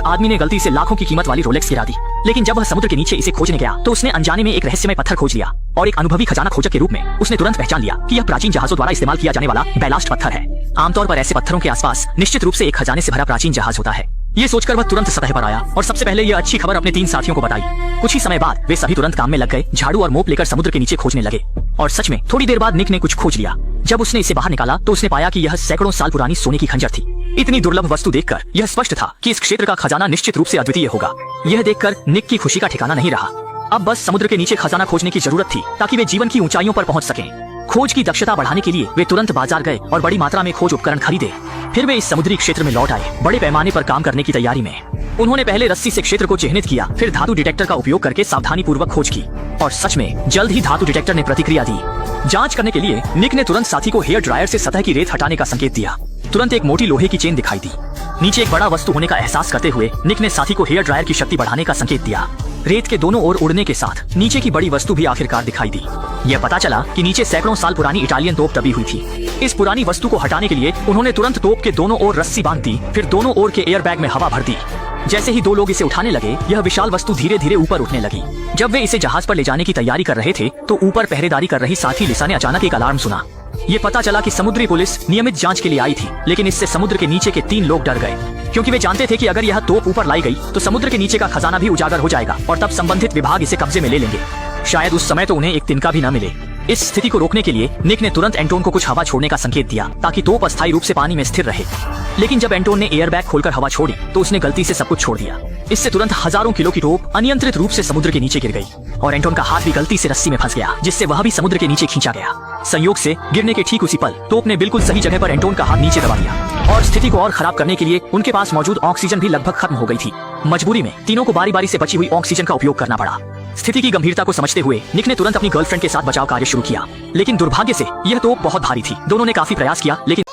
आदमी ने गलती से लाखों की कीमत वाली रोलेक्स गिरा दी, लेकिन जब वह समुद्र के नीचे इसे खोजने गया तो उसने अनजाने में एक रहस्यमय पत्थर खोज लिया और एक अनुभवी खजाना खोजक के रूप में उसने तुरंत पहचान लिया कि यह प्राचीन जहाजों द्वारा इस्तेमाल किया जाने वाला बैलास्ट पत्थर है। आमतौर पर ऐसे पत्थरों के आसपास निश्चित रूप से एक खजाने से भरा प्राचीन जहाज होता है। ये सोचकर वह तुरंत सतह पर आया और सबसे पहले यह अच्छी खबर अपने 3 साथियों को बताई। कुछ ही समय बाद वे सभी तुरंत काम में लग गए, झाड़ू और मोप लेकर समुद्र के नीचे खोजने लगे। और सच में थोड़ी देर बाद निक ने कुछ खोज लिया। जब उसने इसे बाहर निकाला तो उसने पाया कि यह सैकड़ों साल पुरानी सोने की खंजर थी। इतनी दुर्लभ वस्तु देखकर यह स्पष्ट था कि इस क्षेत्र का खजाना निश्चित रूप से अद्वितीय होगा। यह देखकर निक की खुशी का ठिकाना नहीं रहा। अब बस समुद्र के नीचे खजाना खोजने की जरूरत थी ताकि वे जीवन की ऊंचाइयों पर पहुंच सकें। खोज की दक्षता बढ़ाने के लिए वे तुरंत बाजार गए और बड़ी मात्रा में खोज उपकरण खरीदे। फिर वे इस समुद्री क्षेत्र में लौट आए, बड़े पैमाने पर काम करने की तैयारी में। उन्होंने पहले रस्सी से क्षेत्र को चिह्नित किया, फिर धातु डिटेक्टर का उपयोग करके सावधानी पूर्वक खोज की और सच में जल्द ही धातु डिटेक्टर ने प्रतिक्रिया दी। जांच करने के लिए निक ने तुरंत साथी को हेयर ड्रायर से सतह की रेत हटाने का संकेत दिया। तुरंत एक मोटी लोहे की चेन दिखाई दी। नीचे एक बड़ा वस्तु होने का एहसास करते हुए निक ने साथी को हेयर ड्रायर की शक्ति बढ़ाने का संकेत दिया। रेत के दोनों ओर उड़ने के साथ नीचे की बड़ी वस्तु भी आखिरकार दिखाई दी। यह पता चला कि नीचे सैकड़ों साल पुरानी इटालियन तोप दबी हुई थी। इस पुरानी वस्तु को हटाने के लिए उन्होंने तुरंत तोप के दोनों ओर रस्सी बांध दी, फिर दोनों ओर के एयर बैग में हवा भर दी। जैसे ही 2 लोग इसे उठाने लगे, यह विशाल वस्तु धीरे धीरे ऊपर उठने लगी। जब वे इसे जहाज पर ले जाने की तैयारी कर रहे थे तो ऊपर पहरेदारी कर रही साथी लिसा ने अचानक एक अलार्म सुना। ये पता चला कि समुद्री पुलिस नियमित जांच के लिए आई थी, लेकिन इससे समुद्र के नीचे के 3 लोग डर गए, क्योंकि वे जानते थे कि अगर यह तोप ऊपर लाई गई तो समुद्र के नीचे का खजाना भी उजागर हो जाएगा और तब संबंधित विभाग इसे कब्जे में ले लेंगे। शायद उस समय तो उन्हें एक तिनका भी न मिले। इस स्थिति को रोकने के लिए निक ने तुरंत एंटोन को कुछ हवा छोड़ने का संकेत दिया ताकि तोप अस्थायी रूप से पानी में स्थिर रहे। लेकिन जब एंटोन ने एयर बैग खोलकर हवा छोड़ी तो उसने गलती से सब कुछ छोड़ दिया। इससे तुरंत हजारों किलो की तोप अनियंत्रित रूप से समुद्र के नीचे गिर गई और एंटोन का हाथ भी गलती से रस्सी में फंस गया, जिससे वह भी समुद्र के नीचे खींचा गया। संयोग से गिरने के ठीक उसी पल तोप ने बिल्कुल सही जगह पर एंटोन का हाथ नीचे दबा दिया और स्थिति को और खराब करने के लिए उनके पास मौजूद ऑक्सीजन भी लगभग खत्म हो गई थी। मजबूरी में तीनों को बारी बारी से बची हुई ऑक्सीजन का उपयोग करना पड़ा। स्थिति की गंभीरता को समझते हुए निक ने तुरंत अपनी गर्लफ्रेंड के साथ बचाव कार्य शुरू किया, लेकिन दुर्भाग्य से यह तोप बहुत भारी थी। दोनों ने काफी प्रयास किया लेकिन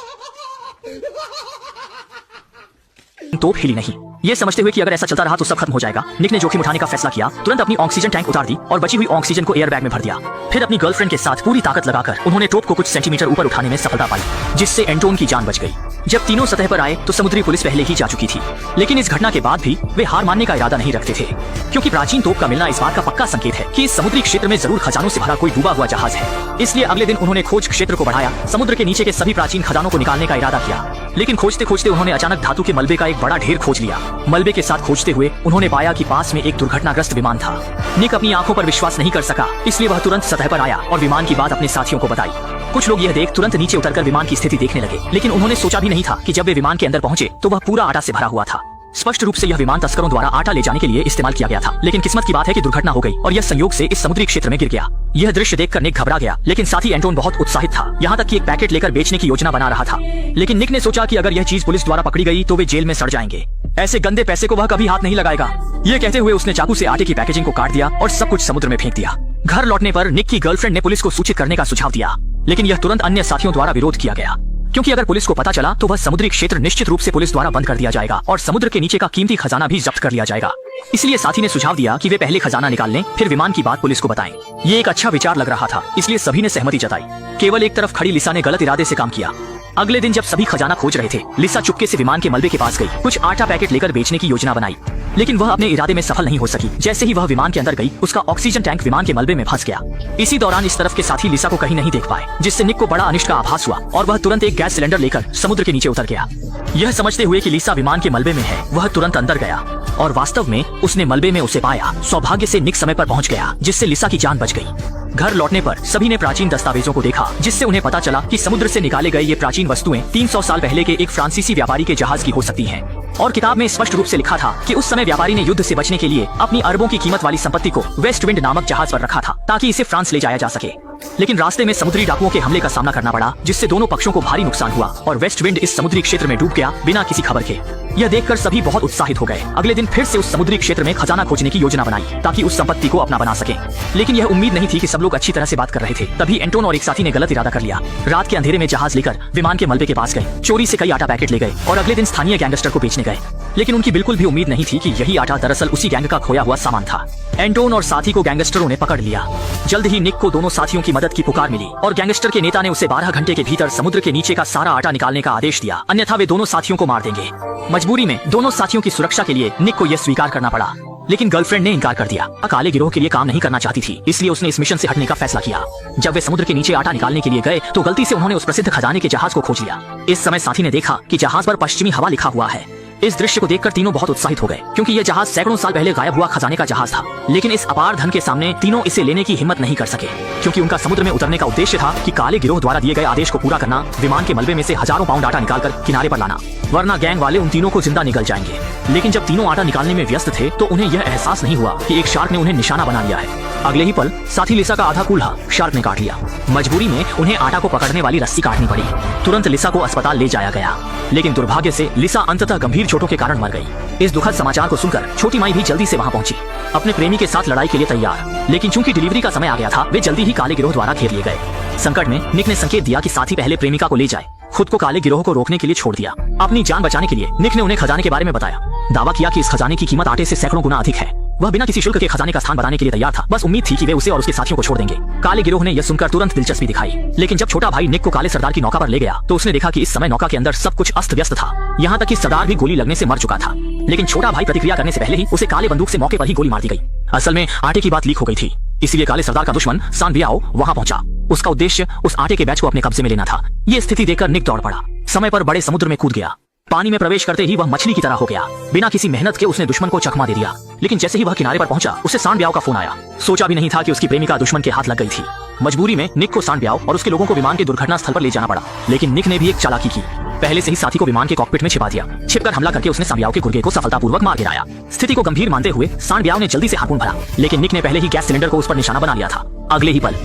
तोप हिली नहीं। ये समझते हुए कि अगर ऐसा चलता रहा तो सब खत्म हो जाएगा, निक ने जोखिम उठाने का फैसला किया। तुरंत अपनी ऑक्सीजन टैंक उतार दी और बची हुई ऑक्सीजन को एयर बैग में भर दिया। फिर अपनी गर्लफ्रेंड के साथ पूरी ताकत लगाकर उन्होंने तोप को कुछ सेंटीमीटर ऊपर उठाने में सफलता पाई, जिससे एंटोन की जान बच गई। जब तीनों सतह पर आए तो समुद्री पुलिस पहले ही जा चुकी थी, लेकिन इस घटना के बाद भी वे हार मानने का इरादा नहीं रखते थे, क्योंकि प्राचीन तोप का मिलना इस बात का पक्का संकेत है कि इस समुद्री क्षेत्र में जरूर खजानों से भरा कोई डूबा हुआ जहाज है। इसलिए अगले दिन उन्होंने खोज क्षेत्र को बढ़ाया, समुद्र के नीचे के सभी प्राचीन खजानों को निकालने का इरादा किया। लेकिन खोजते खोजते उन्होंने अचानक धातु के मलबे का एक बड़ा ढेर खोज लिया। मलबे के साथ खोजते हुए उन्होंने पाया कि पास में एक दुर्घटनाग्रस्त विमान था। निक अपनी आंखों पर विश्वास नहीं कर सका, इसलिए वह तुरंत सतह पर आया और विमान की बात अपने साथियों को बताई। कुछ लोग यह देख तुरंत नीचे उतरकर विमान की स्थिति देखने लगे, लेकिन उन्होंने सोचा भी नहीं था कि जब वे विमान के अंदर पहुंचे तो वह पूरा आटा से भरा हुआ था। स्पष्ट रूप से यह विमान तस्करों द्वारा आटा ले जाने के लिए इस्तेमाल किया गया था, लेकिन किस्मत की बात है कि दुर्घटना हो गई और यह संयोग से इस समुद्री क्षेत्र में गिर गया। यह दृश्य देखकर निक घबरा गया, लेकिन साथी एंटोन बहुत उत्साहित था, यहाँ तक कि एक पैकेट लेकर बेचने की योजना बना रहा था। लेकिन निक ने सोचा कि अगर यह चीज पुलिस द्वारा पकड़ी गई तो वे जेल में सड़ जाएंगे। ऐसे गंदे पैसे को वह कभी हाथ नहीं लगाएगा। ये कहते हुए उसने चाकू से आटे की पैकेजिंग को काट दिया और सब कुछ समुद्र में फेंक दिया। घर लौटने पर निक की गर्लफ्रेंड ने पुलिस को सूचित करने का सुझाव दिया, लेकिन यह तुरंत अन्य साथियों द्वारा विरोध किया गया, क्योंकि अगर पुलिस को पता चला तो वह समुद्री क्षेत्र निश्चित रूप से पुलिस द्वारा बंद कर दिया जाएगा और समुद्र के नीचे का कीमती खजाना भी जब्त कर लिया जाएगा। इसलिए साथी ने सुझाव दिया कि वे पहले खजाना निकाल लें, फिर विमान की बात पुलिस को बताएं। ये एक अच्छा विचार लग रहा था, इसलिए सभी ने सहमति जताई। केवल एक तरफ खड़ी लिसा ने गलत इरादे से काम किया। अगले दिन जब सभी खजाना खोज रहे थे, लिसा चुपके से विमान के मलबे के पास गई, कुछ आटा पैकेट लेकर बेचने की योजना बनाई, लेकिन वह अपने इरादे में सफल नहीं हो सकी। जैसे ही वह विमान के अंदर गई, उसका ऑक्सीजन टैंक विमान के मलबे में फंस गया। इसी दौरान इस तरफ के साथी लिसा को कहीं नहीं देख पाए, जिससे निक को बड़ा अनिष्ट का आभास हुआ और वह तुरंत एक गैस सिलेंडर लेकर समुद्र के नीचे उतर गया। यह समझते हुए कि लिसा विमान के मलबे में है, वह तुरंत अंदर गया और वास्तव में उसने मलबे में उसे पाया। सौभाग्य से निक समय पर पहुंच गया, जिससे लिसा की जान बच गई। घर लौटने पर सभी ने प्राचीन दस्तावेजों को देखा, जिससे उन्हें पता चला कि समुद्र से निकाले गए ये प्राचीन वस्तुएं 300 साल पहले के एक फ्रांसीसी व्यापारी के जहाज की हो सकती हैं। और किताब में स्पष्ट रूप से लिखा था कि उस समय व्यापारी ने युद्ध से बचने के लिए अपनी अरबों की कीमत वाली संपत्ति को वेस्ट विंड नामक जहाज पर रखा था, ताकि इसे फ्रांस ले जाया जा सके। लेकिन रास्ते में समुद्री डाकुओं के हमले का सामना करना पड़ा, जिससे दोनों पक्षों को भारी नुकसान हुआ और वेस्ट विंड इस समुद्री क्षेत्र में डूब गया बिना किसी खबर के। यह देखकर सभी बहुत उत्साहित हो गए। अगले दिन फिर से उस समुद्री क्षेत्र में खजाना खोजने की योजना बनाई, ताकि उस संपत्ति को अपना बना सके। लेकिन यह उम्मीद नहीं थी कि सब लोग अच्छी तरह से बात कर रहे थे। तभी एंटोन और एक साथी ने गलत इरादा कर लिया। रात के अंधेरे में जहाज लेकर विमान के मलबे के पास गए, चोरी से कई आटा पैकेट ले गए और अगले दिन स्थानीय गैंगस्टर को बेचने गए। लेकिन उनकी बिल्कुल भी उम्मीद नहीं थी कि यही आटा दरअसल उसी गैंग का खोया हुआ सामान था। एंटोन और साथी को गैंगस्टरों ने पकड़ लिया। जल्द ही निक को दोनों साथियों की मदद की पुकार मिली और गैंगस्टर के नेता ने उसे 12 घंटे के भीतर समुद्र के नीचे का सारा आटा निकालने का आदेश दिया, अन्यथा वे दोनों साथियों को मार देंगे। मजबूर मजबूरी में दोनों साथियों की सुरक्षा के लिए निक को यह स्वीकार करना पड़ा, लेकिन गर्लफ्रेंड ने इनकार कर दिया। काले गिरोह के लिए काम नहीं करना चाहती थी, इसलिए उसने इस मिशन से हटने का फैसला किया। जब वे समुद्र के नीचे आटा निकालने के लिए गए तो गलती से उन्होंने उस प्रसिद्ध खजाने के जहाज को खोज लिया। इस समय साथी ने देखा कि जहाज पर पश्चिमी हवा लिखा हुआ है। इस दृश्य को देखकर तीनों बहुत उत्साहित हो गए, क्योंकि यह जहाज सैकड़ों साल पहले गायब हुआ खजाने का जहाज था। लेकिन इस अपार धन के सामने तीनों इसे लेने की हिम्मत नहीं कर सके, क्योंकि उनका समुद्र में उतरने का उद्देश्य था कि काले गिरोह द्वारा दिए गए आदेश को पूरा करना, विमान के मलबे में से हजारों पाउंड आटा निकालकर किनारे पर लाना, वरना गैंग वाले उन तीनों को जिंदा निगल जाएंगे। लेकिन जब तीनों आटा निकालने में व्यस्त थे तो उन्हें यह एहसास नहीं हुआ कि एक शार्क ने उन्हें निशाना बना लिया है। अगले ही पल साथी लिसा का आधा कूल्हा शार्क ने काट लिया। मजबूरी में उन्हें आटा को पकड़ने वाली रस्सी काटनी पड़ी। तुरंत लिसा को अस्पताल ले जाया गया, लेकिन दुर्भाग्य से लिसा अंततः गंभीर चोटों के कारण मर गई। इस दुखद समाचार को सुनकर छोटी माई भी जल्दी से वहां पहुंची, अपने प्रेमी के साथ लड़ाई के लिए तैयार। लेकिन चूंकि डिलीवरी का समय आ गया था, वे जल्दी ही काले गिरोह द्वारा घेर लिए गए। संकट में निक ने संकेत दिया कि साथी पहले प्रेमिका को ले जाए, खुद को काले गिरोह को रोकने के लिए छोड़ दिया। अपनी जान बचाने के लिए निक ने उन्हें खजाने के बारे में बताया, दावा किया कि इस खजाने की कीमत आटे से सैकड़ों गुना अधिक है। वह बिना किसी शुल्क के खजाने का स्थान बनाने के लिए तैयार था, बस उम्मीद थी कि वे उसे और उसके साथियों को छोड़ देंगे। काले गिरोह ने यह सुनकर तुरंत दिलचस्पी दिखाई, लेकिन जब छोटा भाई निक को काले सरदार की नौका पर ले गया तो उसने देखा कि इस समय नौका के अंदर सब कुछ अस्त व्यस्त था। यहाँ तक कि सरदार भी गोली लगने से मर चुका था, लेकिन छोटा भाई प्रतिक्रिया करने से पहले ही उसे काले बंदूक से मौके पर ही गोली मार दी गई। असल में आटे की बात लीक हो गई थी, इसलिए काले सरदार का दुश्मन सान बियाओ वहां पहुंचा। उसका उद्देश्य उस आटे के बैच को अपने कब्जे में लेना था। ये स्थिति देखकर निक दौड़ पड़ा, समय पर बड़े समुद्र में कूद गया। पानी में प्रवेश करते ही वह मछली की तरह हो गया। बिना किसी मेहनत के उसने दुश्मन को चकमा दे दिया। लेकिन जैसे ही वह किनारे पर पहुंचा, उसे सान ब्याओ का फोन आया। सोचा भी नहीं था कि उसकी प्रेमिका दुश्मन के हाथ लग गई थी। मजबूरी में निक को सान ब्याओ और उसके लोगों को विमान के दुर्घटना स्थल पर ले जाना पड़ा। लेकिन निक ने भी एक चालाकी की, पहले से ही साथी को विमान के कॉकपिट में छिपा दिया। छिपकर हमला करके उसने सान ब्याओ के गुर्गे को सफलतापूर्वक मार गिराया। स्थिति को गंभीर मानते हुए सान ब्याओ ने जल्दी से हार्पून भरा, लेकिन निक ने पहले ही गैस सिलेंडर को उस पर निशाना बना लिया था। अगले ही पल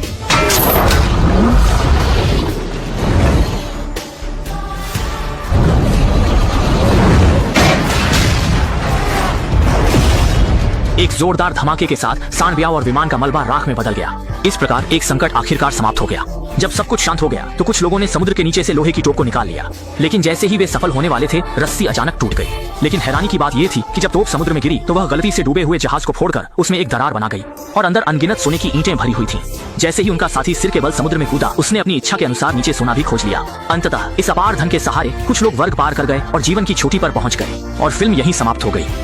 एक जोरदार धमाके के साथ सान ब्याओ और विमान का मलबा राख में बदल गया। इस प्रकार एक संकट आखिरकार समाप्त हो गया। जब सब कुछ शांत हो गया तो कुछ लोगों ने समुद्र के नीचे से लोहे की तोप को निकाल लिया, लेकिन जैसे ही वे सफल होने वाले थे, रस्सी अचानक टूट गई। लेकिन हैरानी की बात यह थी कि जब तोप समुद्र में गिरी तो वह गलती से डूबे हुए जहाज को फोड़कर उसमें एक दरार बना गई और अंदर अनगिनत सोने की ईंटें भरी हुई थीं। जैसे ही उनका साथी सिर के बल समुद्र में कूदा, उसने अपनी इच्छा के अनुसार नीचे सोना भी खोज लिया। अंततः इस अपार धन के सहारे कुछ लोग वर्ग पार कर गए और जीवन की चोटी पर पहुंच गए, और फिल्म यहीं समाप्त हो गई।